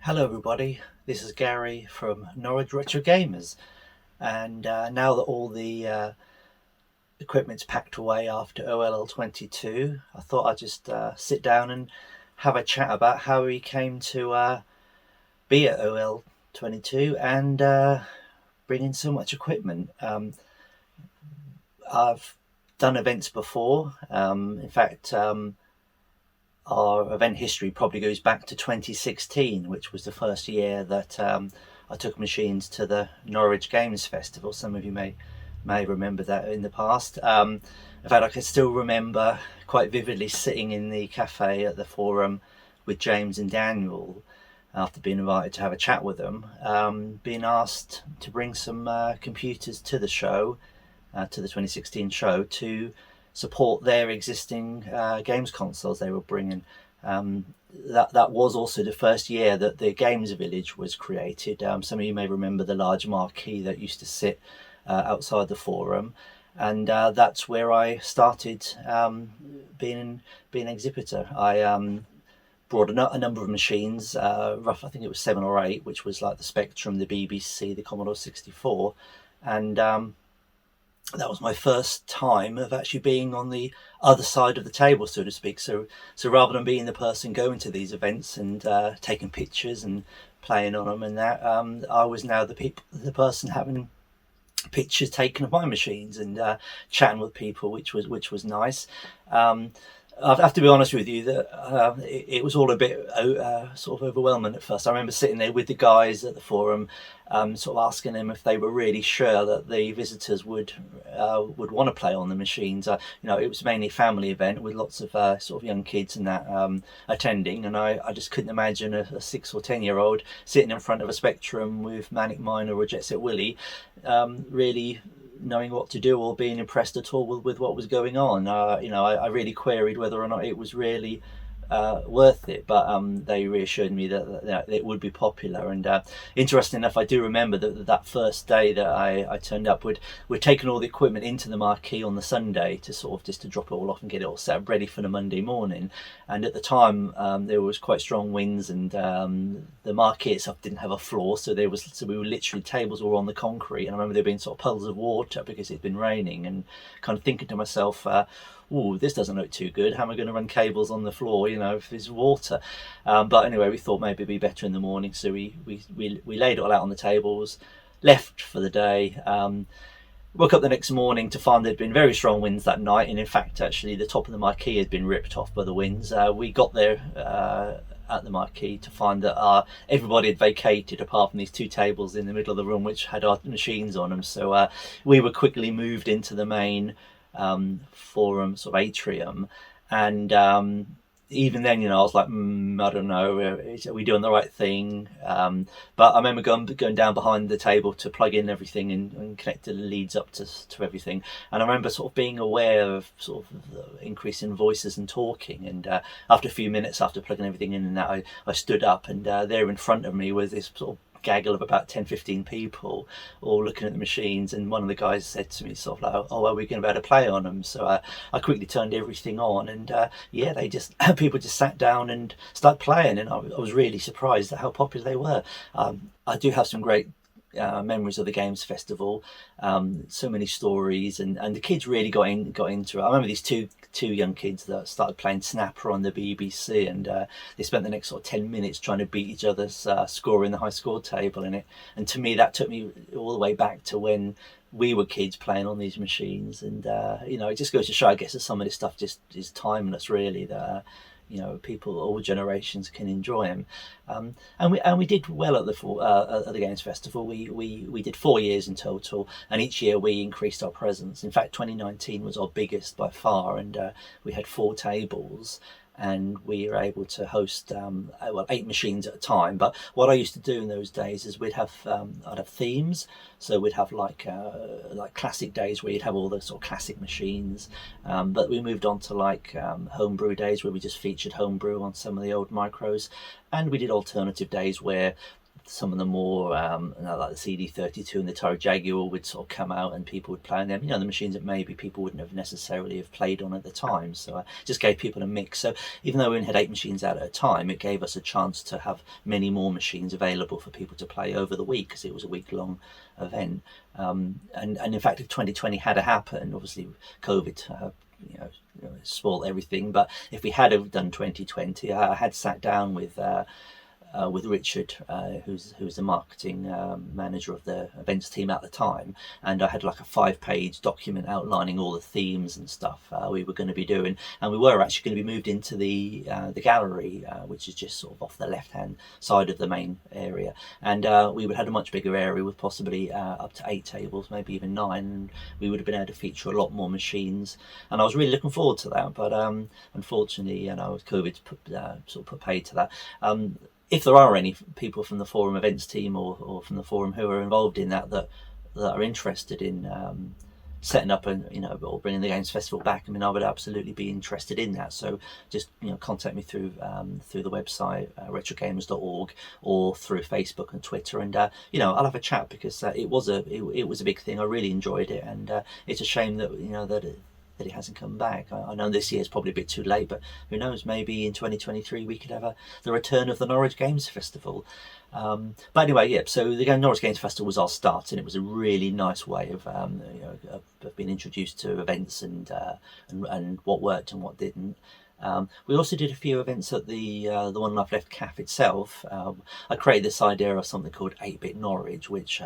Hello, everybody. This is Gary from Norwich Retro Gamers, and now that all the equipment's packed away after OLL 22, I thought I'd just sit down and have a chat about how we came to be at OL 22 and bring in so much equipment. I've done events before. In fact, our event history probably goes back to 2016, which was the first year that I took machines to the Norwich Games Festival. Some of you may remember that in the past. In fact, I can still remember quite vividly sitting in the cafe at the forum with James and Daniel after being invited to have a chat with them, being asked to bring some computers to the show, to the 2016 show, to support their existing games consoles they were bringing. That was also the first year that the Games Village was created. Some of you may remember the large marquee that used to sit outside the forum, and that's where I started being an exhibitor. I brought a number of machines, I think it was 7 or 8, which was like the Spectrum, the BBC, the Commodore 64, and that was my first time of actually being on the other side of the table, so to speak. So rather than being the person going to these events and taking pictures and playing on them and that, I was now the person having pictures taken of my machines and chatting with people, which was nice. I have to be honest with you that it was all a bit sort of overwhelming at first. I remember sitting there with the guys at the forum, sort of asking them if they were really sure that the visitors would want to play on the machines. It was mainly a family event with lots of sort of young kids and that attending, and I just couldn't imagine a 6 or 10 year old sitting in front of a Spectrum with Manic Miner or Jet Set Willy, really knowing what to do or being impressed at all with what was going on. I really queried whether or not it was really worth it, but they reassured me that it would be popular. And interesting enough, I do remember that first day that I turned up, we'd taken all the equipment into the marquee on the Sunday to sort of just to drop it all off and get it all set up ready for the Monday morning. And at the time, there was quite strong winds, and the marquee itself didn't have a floor, so we were literally, tables were on the concrete. And I remember there being sort of puddles of water because it'd been raining, and kind of thinking to myself, oh, this doesn't look too good. How am I going to run cables on the floor, if there's water? But anyway, we thought maybe it'd be better in the morning, so we laid it all out on the tables, left for the day. Woke up the next morning to find there'd been very strong winds that night, and in fact, actually, the top of the marquee had been ripped off by the winds. We got there at the marquee to find that everybody had vacated apart from these 2 tables in the middle of the room which had our machines on them. So we were quickly moved into the main forum sort of atrium, and even then, I was like, I don't know, are we doing the right thing? But I remember going down behind the table to plug in everything and connect the leads up to everything. And I remember sort of being aware of sort of the increase in voices and talking. And after a few minutes, after plugging everything in and that, I stood up, and there in front of me was this sort of gaggle of about 10-15 people all looking at the machines, and one of the guys said to me sort of like, oh, are we going to be able to play on them? So I quickly turned everything on, and they just people just sat down and started playing, and I was really surprised at how popular they were. I do have some great memories of the Games Festival, so many stories, and the kids really got into it. I remember these two young kids that started playing Snapper on the BBC, and they spent the next sort of 10 minutes trying to beat each other's score in the high score table in it. And to me, that took me all the way back to when we were kids playing on these machines. And it just goes to show, I guess, that some of this stuff just is timeless, really. That people, all generations can enjoy them, and we did well at the Games Festival. We did 4 years in total, and each year we increased our presence. In fact, 2019 was our biggest by far, and we had 4 tables, and we were able to host 8 machines at a time. But what I used to do in those days is I'd have themes. So we'd have like classic days where you'd have all the sort of classic machines, but we moved on to like homebrew days where we just featured homebrew on some of the old micros, and we did alternative days where some of the more like the CD32 and the Atari Jaguar would sort of come out and people would play on them. The machines that maybe people wouldn't have necessarily have played on at the time. So I just gave people a mix. So even though we only had 8 machines out at a time, it gave us a chance to have many more machines available for people to play over the week, because it was a week-long event. And in fact, if 2020 had happened, obviously COVID spoiled everything. But if we had have done 2020, I had sat down with Richard, who's the marketing manager of the events team at the time, and I had like a 5-page document outlining all the themes and stuff we were going to be doing, and we were actually going to be moved into the gallery, which is just sort of off the left-hand side of the main area, and we would have had a much bigger area with possibly up to 8 tables, maybe even 9, and we would have been able to feature a lot more machines, and I was really looking forward to that. But unfortunately, COVID sort of put paid to that. If there are any people from the forum events team or from the forum who are involved in that are interested in setting up or bringing the Games Festival back, I would absolutely be interested in that. So just contact me through the website retrogamers.org, or through Facebook and Twitter, and I'll have a chat, because it was a big thing. I really enjoyed it, and it's a shame that that it hasn't come back. I know this year's probably a bit too late, but who knows, maybe in 2023 we could have the return of the Norwich Games Festival. But anyway, yeah, so the Norwich Games Festival was our start, and it was a really nice way of being introduced to events and what worked and what didn't. We also did a few events at the One Life Left CAF itself. I created this idea of something called 8-Bit Norwich, which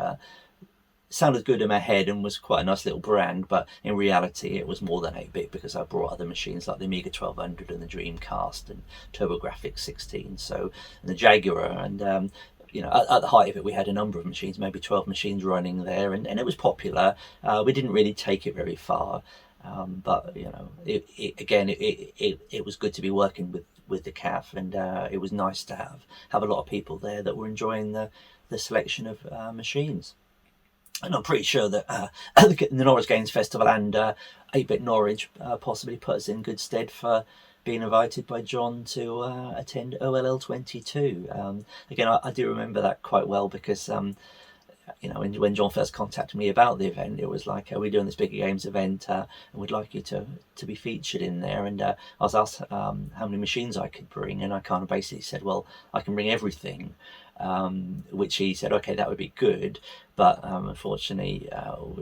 sounded good in my head and was quite a nice little brand, but in reality it was more than 8-bit, because I brought other machines like the Amiga 1200 and the Dreamcast and TurboGrafx 16, and the Jaguar, and at the height of it we had a number of machines, maybe 12 machines running there, and it was popular. We didn't really take it very far, but it was good to be working with the CAF, and it was nice to have a lot of people there that were enjoying the selection of machines. And I'm pretty sure that the Norwich Games Festival and 8-Bit Norwich possibly put us in good stead for being invited by John to attend OLL 22. Again, I do remember that quite well, because when John first contacted me about the event, it was like, we're doing this big games event, and we'd like you to be featured in there. And I was asked how many machines I could bring, and I kind of basically said, well, I can bring everything. Which he said, okay, that would be good, but unfortunately,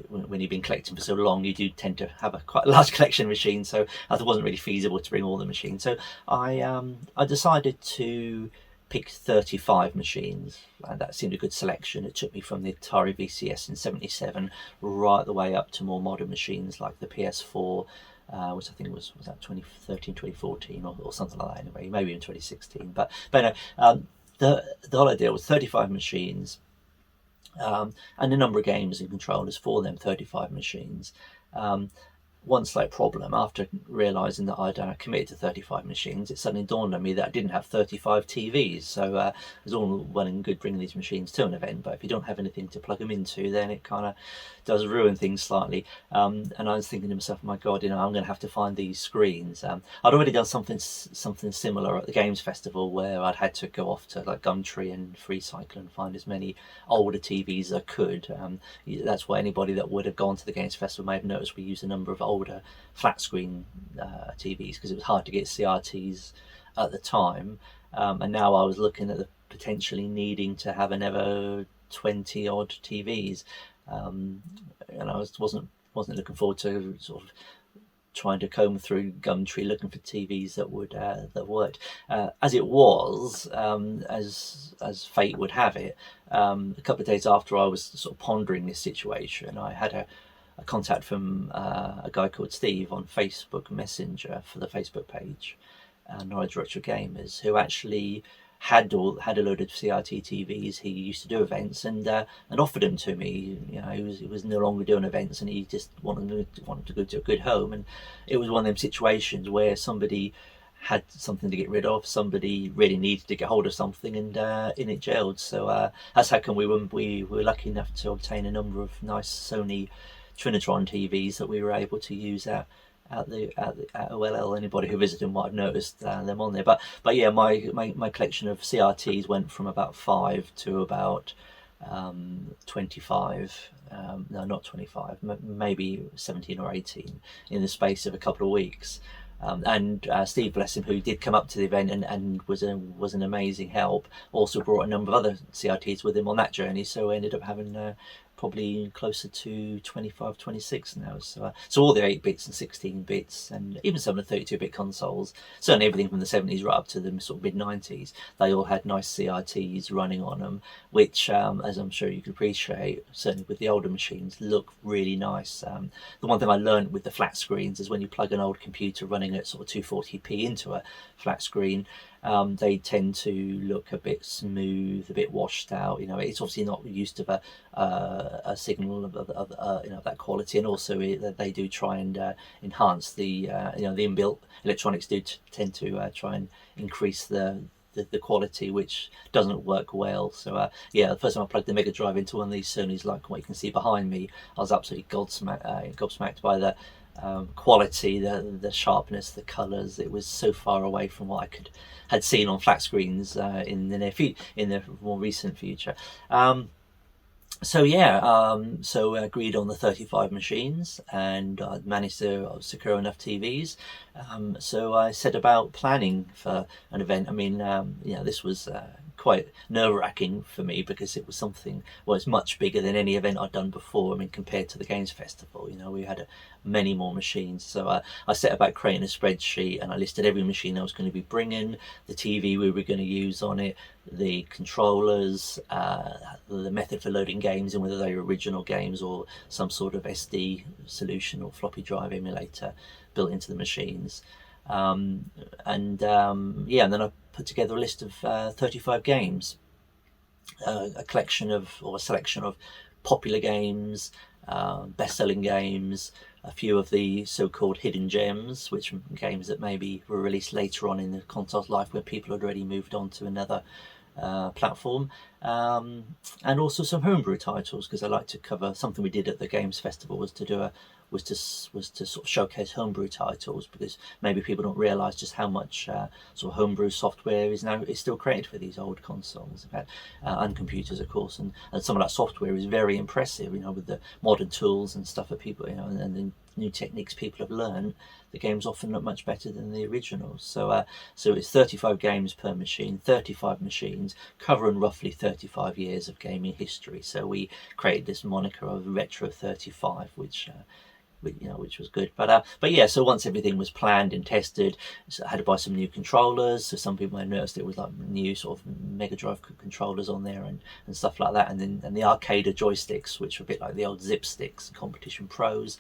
when you've been collecting for so long, you do tend to have quite a large collection of machines, so it wasn't really feasible to bring all the machines. So I decided to pick 35 machines, and that seemed a good selection. It took me from the Atari VCS in '77 right the way up to more modern machines like the PS4, which I think was that 2013, 2014, or something like that anyway, maybe in 2016. But the whole idea was 35 machines, and a number of games and controllers for them 35 machines. One slight problem: after realising that I'd committed to 35 machines, it suddenly dawned on me that I didn't have 35 TVs. So it was all well and good bringing these machines to an event, but if you don't have anything to plug them into, then it kind of does ruin things slightly. And I was thinking to myself, my God, I'm going to have to find these screens. I'd already done something similar at the Games Festival, where I'd had to go off to like Gumtree and FreeCycle and find as many older TVs as I could. That's why anybody that would have gone to the Games Festival may have noticed we used a number of older flat screen TVs, because it was hard to get CRTs at the time, and now I was looking at the potentially needing to have another 20 odd TVs, and I wasn't looking forward to sort of trying to comb through Gumtree looking for TVs that would that worked. As it was, as fate would have it, a couple of days after I was sort of pondering this situation, I had a contact from a guy called Steve on Facebook Messenger for the Facebook page, Norwich Retro Gamers, who actually had a load of CRT TVs. He used to do events, and offered them to me. He was no longer doing events, and he just wanted to go to a good home. And it was one of them situations where somebody had something to get rid of, somebody really needed to get hold of something, and in it gelled. So that's how come we were lucky enough to obtain a number of nice Sony Trinitron TVs that we were able to use at at OLL. Anybody who visited might have noticed them on there. But yeah, my collection of CRTs went from about 5 to about 25. No, not 25, maybe 17 or 18 in the space of a couple of weeks. And Steve, bless him, who did come up to the event and was an amazing help, also brought a number of other CRTs with him on that journey. So we ended up having probably closer to 25, 26 now. So all the 8 bits and 16 bits, and even some of the 32-bit consoles, certainly everything from the 70s right up to the sort of mid 90s, they all had nice CRTs running on them, which, as I'm sure you can appreciate, certainly with the older machines, look really nice. The one thing I learned with the flat screens is when you plug an old computer running at sort of 240p into a flat screen, they tend to look a bit smooth, a bit washed out. It's obviously not used to a signal of that quality, and also they do try and enhance the the inbuilt electronics do tend to try and increase the quality, which doesn't work well. So yeah, the first time I plugged the Mega Drive into one of these Sonys, like what you can see behind me, I was absolutely gobsmacked by the quality, the sharpness, the colours. It was so far away from what I had seen on flat screens in the more recent future. So yeah, so I agreed on the 35 machines, and I managed to secure enough TVs. So I set about planning for an event. I mean, this was quite nerve-wracking for me, because it was something, well, it's much bigger than any event I'd done before. I mean, compared to the Games Festival, we had many more machines. So I set about creating a spreadsheet, and I listed every machine I was going to be bringing, the TV we were going to use on it, the controllers, the method for loading games, and whether they were original games or some sort of SD solution or floppy drive emulator built into the machines. And then I put together a list of 35 games, a collection of, or a selection of popular games, best-selling games, a few of the so-called hidden gems, which are games that maybe were released later on in the console's life, where people had already moved on to another platform, and also some homebrew titles, because I like to cover something we did at the Games Festival was to sort of showcase homebrew titles, because maybe people don't realise just how much sort of homebrew software is still created for these old consoles, in fact, and computers, of course, and some of that software is very impressive, with the modern tools and stuff that people, and the new techniques people have learned. The games often look much better than the originals. So it's 35 games per machine, 35 machines, covering roughly 35 years of gaming history. So we created this moniker of Retro 35, which was good. But yeah, so once everything was planned and tested, so I had to buy some new controllers. So some people might have noticed it was like new sort of Mega Drive controllers on there and stuff like that. And the Arcade joysticks, which were a bit like the old Zip Sticks, Competition Pros.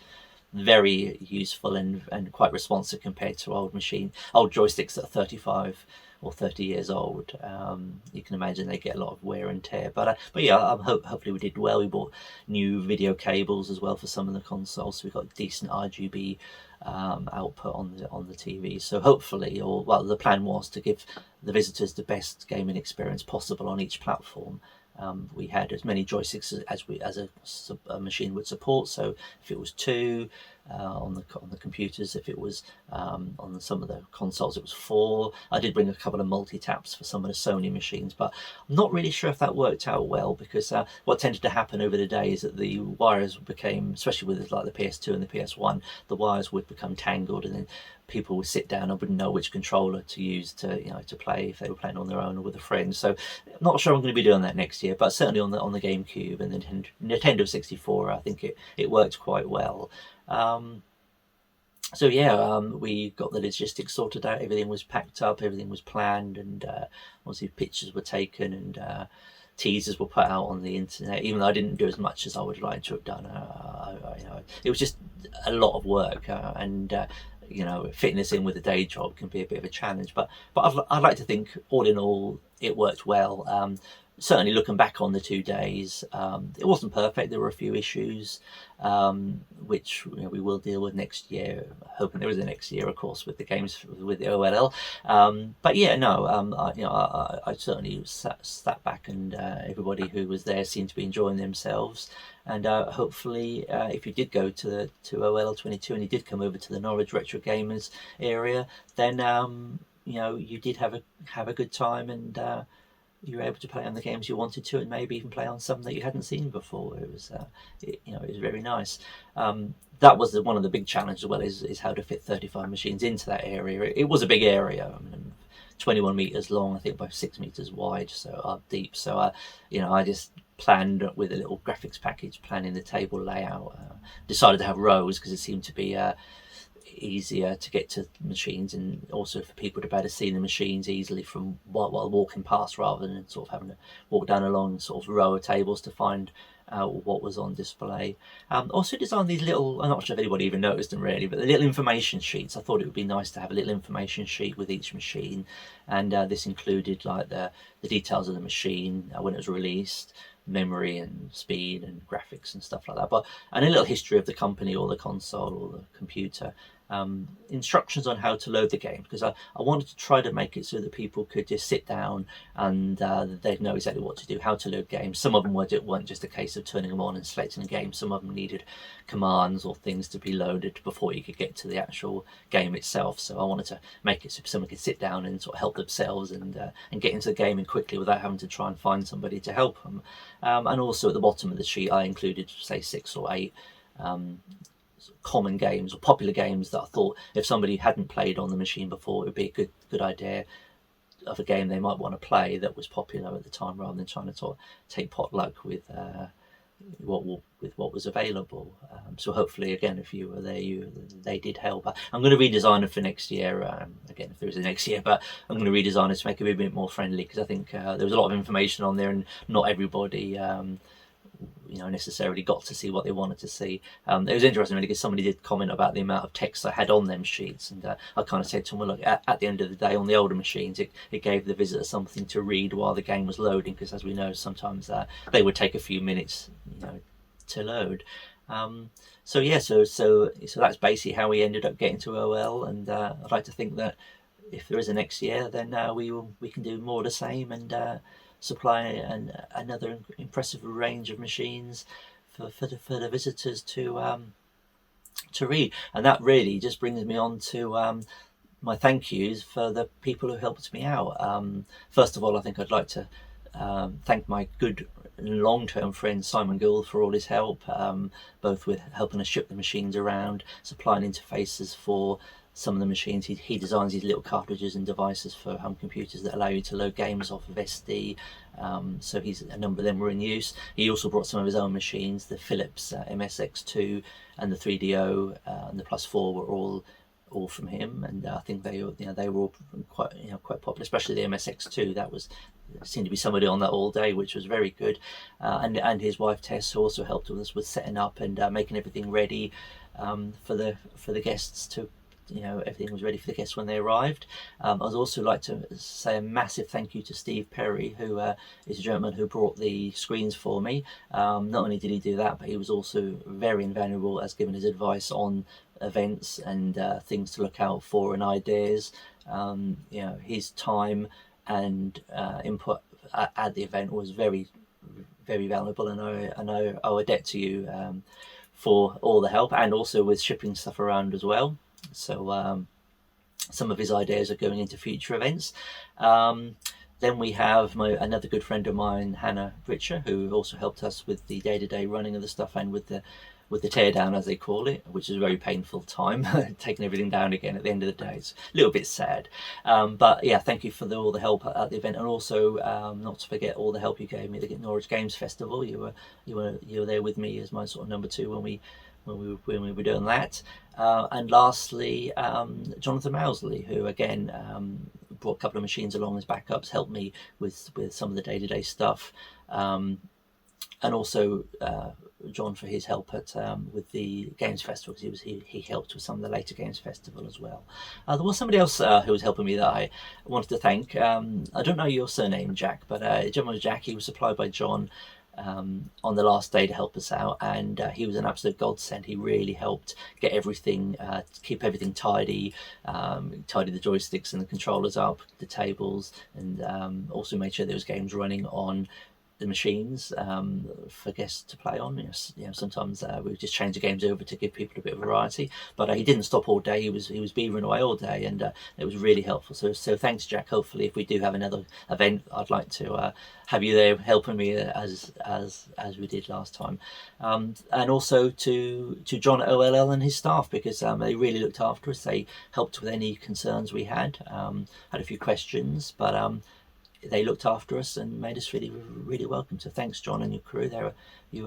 Very useful and quite responsive compared to old joysticks that are 35 or 30 years old. You can imagine they get a lot of wear and tear. But yeah, hopefully we did well. We bought new video cables as well for some of the consoles, so we got decent RGB output on the TV. So hopefully, the plan was to give the visitors the best gaming experience possible on each platform. We had as many joysticks as a machine would support. So if it was 2 on the computers, if it was on some of the consoles, it was 4. I did bring a couple of multi-taps for some of the Sony machines, but I'm not really sure if that worked out well, because what tended to happen over the day is that the wires became, especially with like the PS2 and the PS1, the wires would become tangled, and then people would sit down and wouldn't know which controller to use to play, if they were playing on their own or with a friend. So I'm not sure I'm going to be doing that next year, but certainly on the GameCube and the Nintendo 64, I think it worked quite well. So yeah, we got the logistics sorted out. Everything was packed up, everything was planned, and obviously pictures were taken, and teasers were put out on the internet. Even though I didn't do as much as I would like to have done, it was just a lot of work, and fitting this in with a day job can be a bit of a challenge. But I'd like to think, all in all, it worked well. Certainly looking back on the 2 days, it wasn't perfect. There were a few issues, which we will deal with next year. Hoping there is a next year, of course, with the games with the OLL. But yeah, no, I certainly sat back, and everybody who was there seemed to be enjoying themselves. And hopefully, if you did go to OLL 22 and you did come over to the Norwich Retro Gamers area, then you did have a good time, and you were able to play on the games you wanted to, and maybe even play on some that you hadn't seen before. It was, it was very nice. That was one of the big challenges as well, is how to fit 35 machines into that area. It was a big area, 21 meters long, I think, by 6 meters wide, so deep. So I just planned with a little graphics package, planning the table layout. Decided to have rows because it seemed to be easier to get to machines, and also for people to be able to see the machines easily from while walking past, rather than sort of having to walk down a long sort of row of tables to find what was on display. Also designed these little, I'm not sure if anybody even noticed them really, but the little information sheets. I thought it would be nice to have a little information sheet with each machine, and this included like the details of the machine when it was released, memory and speed and graphics and stuff like that, and a little history of the company or the console or the computer. Instructions on how to load the game, because I wanted to try to make it so that people could just sit down and they'd know exactly what to do, how to load games. Some of them weren't just a case of turning them on and selecting a game. Some of them needed commands or things to be loaded before you could get to the actual game itself. So I wanted to make it so someone could sit down and sort of help themselves and get into the gaming quickly without having to try and find somebody to help them. And also at the bottom of the sheet I included, say, 6 or 8 common games or popular games that I thought if somebody hadn't played on the machine before, it would be a good idea of a game they might want to play that was popular at the time, rather than trying to sort of take potluck with what was available. So hopefully, again, if you were there, they did help. I'm going to redesign it for next year. Again, if there is a next year, but I'm going to redesign it to make it a bit more friendly, because I think there was a lot of information on there, and not everybody necessarily got to see what they wanted to see. It was interesting really, because somebody did comment about the amount of text I had on them sheets, and I kind of said to them, well, look, at the end of the day, on the older machines, it gave the visitor something to read while the game was loading, because as we know, sometimes they would take a few minutes to load. So that's basically how we ended up getting to OL, and I'd like to think that if there is a next year, then we can do more of the same, and supply another impressive range of machines for the visitors to read. And that really just brings me on to my thank yous for the people who helped me out. First of all, I think I'd like to thank my good long-term friend Simon Gould for all his help, both with helping us ship the machines around, supplying interfaces for some of the machines. He designs these little cartridges and devices for home computers that allow you to load games off of SD. So a number of them were in use. He also brought some of his own machines. The Philips MSX2 and the 3DO and the Plus 4 were all from him, and I think they were all quite popular, especially the MSX2. That seemed to be somebody on that all day, which was very good. And his wife Tess, who also helped us with setting up and making everything ready for the guests to. Everything was ready for the guests when they arrived. I'd also like to say a massive thank you to Steve Perry, who is a gentleman who brought the screens for me. Not only did he do that, but he was also very invaluable as giving his advice on events and things to look out for and ideas. His time and input at the event was very, very valuable, and I owe a debt to you for all the help, and also with shipping stuff around as well. So some of his ideas are going into future events. Then we have another good friend of mine, Hannah Richer, who also helped us with the day-to-day running of the stuff, and with the teardown, as they call it, which is a very painful time, taking everything down again at the end of the day. It's a little bit sad. But yeah, thank you for all the help at the event, and also not to forget all the help you gave me at the Norwich Games Festival. You were there with me as my sort of number two when we were doing that. And lastly, Jonathan Mousley, who again brought a couple of machines along as backups, helped me with some of the day-to-day stuff. and also John for his help at with the Games Festivals. He helped with some of the later Games Festival as well. There was somebody else who was helping me that I wanted to thank. I don't know your surname, Jack, but gentleman was Jack. He was supplied by John on the last day to help us out, and he was an absolute godsend. He really helped get everything, keep everything tidy, tidy the joysticks and the controllers up, the tables, and also made sure there was games running on the machines for guests to play on. Sometimes we would just change the games over to give people a bit of variety. But he didn't stop all day. He was beavering away all day, and it was really helpful. So thanks, Jack. Hopefully, if we do have another event, I'd like to have you there helping me as we did last time. And also to John at OLL and his staff, because they really looked after us. They helped with any concerns we had. Had a few questions, but they looked after us and made us really, really welcome. So thanks, John, and your crew. You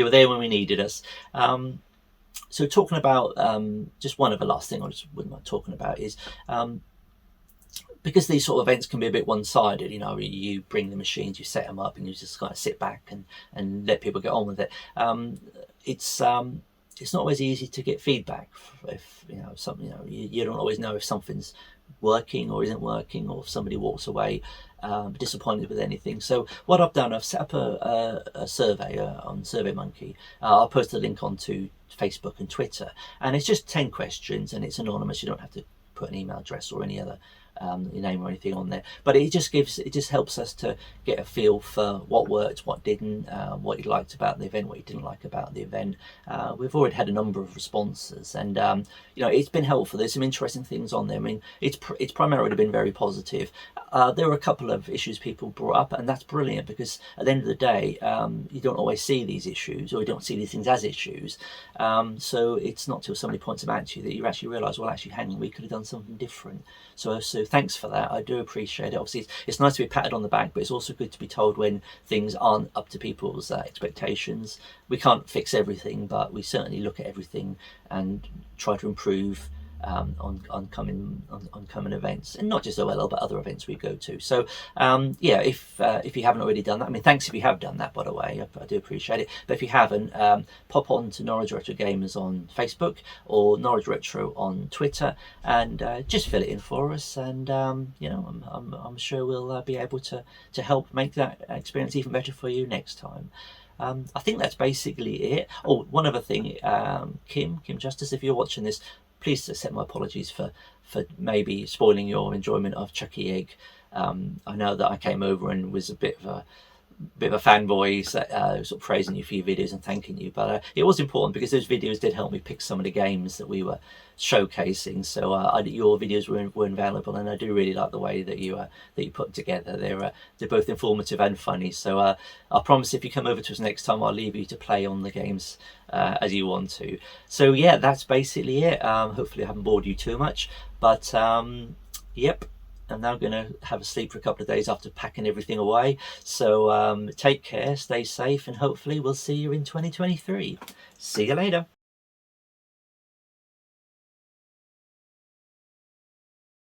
were there when we needed us. So talking about just one other last thing I just wouldn't mind talking about is because these sort of events can be a bit one-sided. You bring the machines, you set them up, and you just kind of sit back and let people get on with it. It's not always easy to get feedback. If something, you don't always know if something's working or isn't working, or if somebody walks away disappointed with anything. So what I've done, I've set up a survey on SurveyMonkey. I'll post a link onto Facebook and Twitter, and it's just 10 questions, and it's anonymous. You don't have to put an email address or any other your name or anything on there, but it just helps us to get a feel for what worked, what didn't, what you liked about the event, what you didn't like about the event. We've already had a number of responses, and it's been helpful. There's some interesting things on there. I mean, it's primarily been very positive. There were a couple of issues people brought up, and that's brilliant, because at the end of the day, you don't always see these issues, or you don't see these things as issues. So it's not till somebody points them out to you that you actually realise, well, actually, hang on, we could have done something different. So thanks for that. I do appreciate it. Obviously, it's nice to be patted on the back, but it's also good to be told when things aren't up to people's expectations. We can't fix everything, but we certainly look at everything and try to improve on coming events, and not just OLL but other events we go to. So if you haven't already done that, I mean, thanks if you have done that, by the way. I do appreciate it. But if you haven't, pop on to Norwich Retro Gamers on Facebook or Norwich Retro on Twitter, and just fill it in for us, and I'm sure we'll be able to help make that experience even better for you next time. I think that's basically it. Oh, one other thing, Kim Justice, if you're watching this, please accept my apologies for maybe spoiling your enjoyment of Chucky Egg. I know that I came over and was a bit of a fanboy, sort of praising you for your videos and thanking you, but it was important because those videos did help me pick some of the games that we were showcasing. So your videos were invaluable, and I do really like the way that you put together. They're both informative and funny. So I promise if you come over to us next time, I'll leave you to play on the games as you want to. So yeah, that's basically it. Hopefully I haven't bored you too much, but yep. I'm now going to have a sleep for a couple of days after packing everything away. So take care, stay safe, and hopefully we'll see you in 2023. See you later.